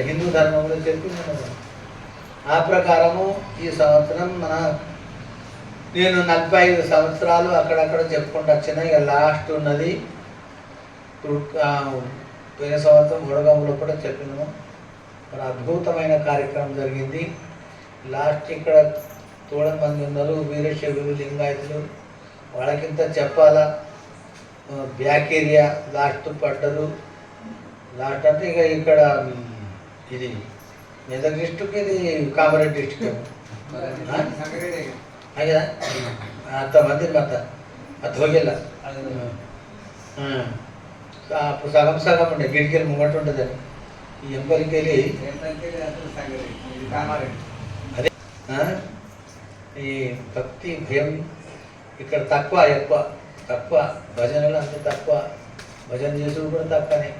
హిందూ ధర్మంలో చెప్పింది కదా. ఆ ప్రకారము ఈ సంవత్సరం నేను 45 సంవత్సరాలు అక్కడక్కడ చెప్పుకుంటూ వచ్చిన. ఇక లాస్ట్ ఉన్నది పోయిన సంవత్సరం ఉడగంలో కూడా చెప్పినాము. మన అద్భుతమైన కార్యక్రమం జరిగింది. లాస్ట్ ఇక్కడ తోడ మంది ఉన్నారు, వీరశైవులు, లింగాయతులు, వాళ్ళకింత చెప్పాలా. బ్యాక్ ఏరియా లాస్ట్ పడ్డరు. లాస్ట్ అంటే ఇక ఇక్కడ ఇది మెదక్ డిస్ట్రిక్ట్, ఇది కామారెడ్డి డిస్ట్రిక్ట్ కదా. అంతమంది మత ಹೋಗಿಲ್ಲ. అప్పుడు సగం సగం ఉండే గిడికెళ్ళి ముంగట ఉంటుందని ఈ ఎంపలికి వెళ్ళి అదే ఈ భక్తి భయం ఇక్కడ తక్కువ భజనలు అంత తక్కువ, భజన చేసుడు కూడా తక్కువనే.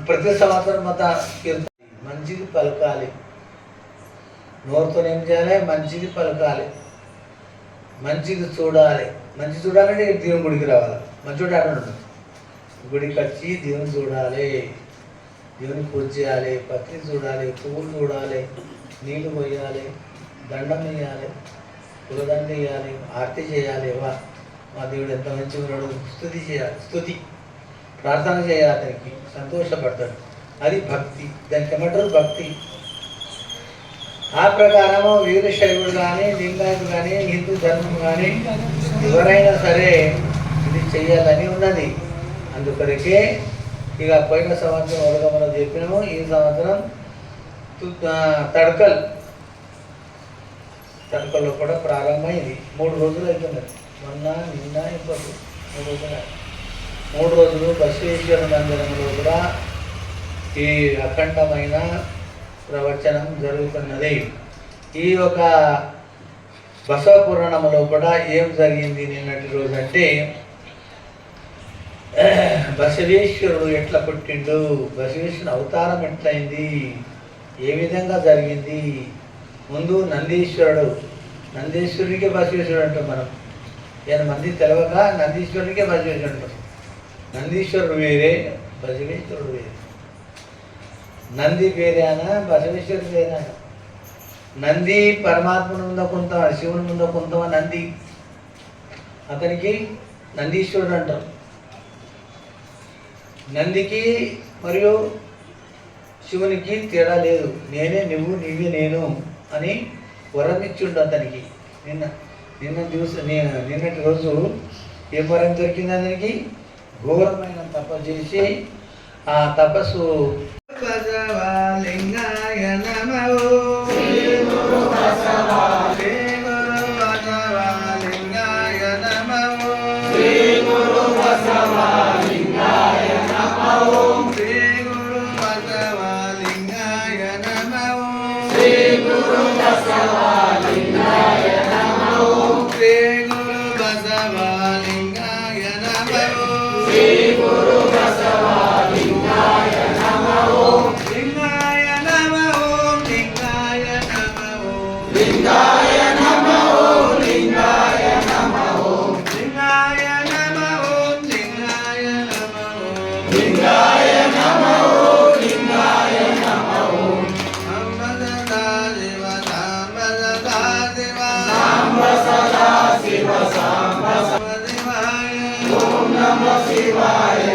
ప్రతి సంవత్సరం మంచిది పలకాలి, నోరుతో ఏం చేయాలి, మంచిది పలకాలి, మంచిది చూడాలి. మంచి చూడాలంటే దేవుని గుడికి రావాలి. మంచి చూడాలి, గుడికి వచ్చి దేవుని చూడాలి, దేవుని పూజ చేయాలి, పత్రి చూడాలి, పువ్వులు చూడాలి, నీళ్ళు పోయాలి, దండం వేయాలి, పూలదండ వేయాలి, ఆరతి చేయాలి. మా దేవుడు ఎంత మంచి ఉన్నాడు, స్తుతి చేయాలి, స్తుతి ప్రార్థన చేయాలి, అతనికి సంతోషపడతాడు. అది భక్తి. దానికి ఏమంటారు భక్తి. ఆ ప్రకారము వీరశైవుడు కానీ, లింగాయతుడు కానీ, హిందూ ధర్మం కానీ ఎవరైనా సరే ఇది చెయ్యాలని ఉన్నది. అందుకొరకే ఇక పోయిన సంవత్సరం ఉడగమని చెప్పినాము. ఈ సంవత్సరం తడకల్లో కూడా ప్రారంభమైంది. 3 రోజులు అవుతున్నది. మొన్న నిన్న ఇప్పుడు 3 రోజులు బసవేశ్వర మందిరంలో కూడా ఈ అఖండమైన ప్రవచనం జరుగుతున్నది. ఈ యొక్క బసవ పురాణంలో కూడా ఏం జరిగింది నిన్నటి రోజు అంటే, బసవేశ్వరుడు ఎట్లా పుట్టిండు, బసవేశ్వరుడు అవతారం ఎట్లయింది, ఏ విధంగా జరిగింది. ముందు నందీశ్వరుడికే బసవేశ్వరుడు అంటాం మనం. ఏమైనా మంది తెలవక నందీశ్వరుడికే బసవేశ్వరుడు అంటాం. నందీశ్వరుడు వేరే, బసవేశ్వరుడు వేరే. నంది వేరేనా, బసవేశ్వరుడు వేరేనా. నంది పరమాత్మను ముందు కొంత, శివుని ముందు కొంత నంది, అతనికి నందీశ్వరుడు అంటారు. నందికి మరియు శివునికి తేడా లేదు. నేనే నువ్వు, నీవే నేను అని వరం ఇచ్చిండు అతనికి. నిన్నటి రోజు ఏ వరం దొరికింది అతనికి? ఘోరమైన తపస్సు చేసి ఆ తపస్సు బసవలింగాయ నమః Namo Shivaya.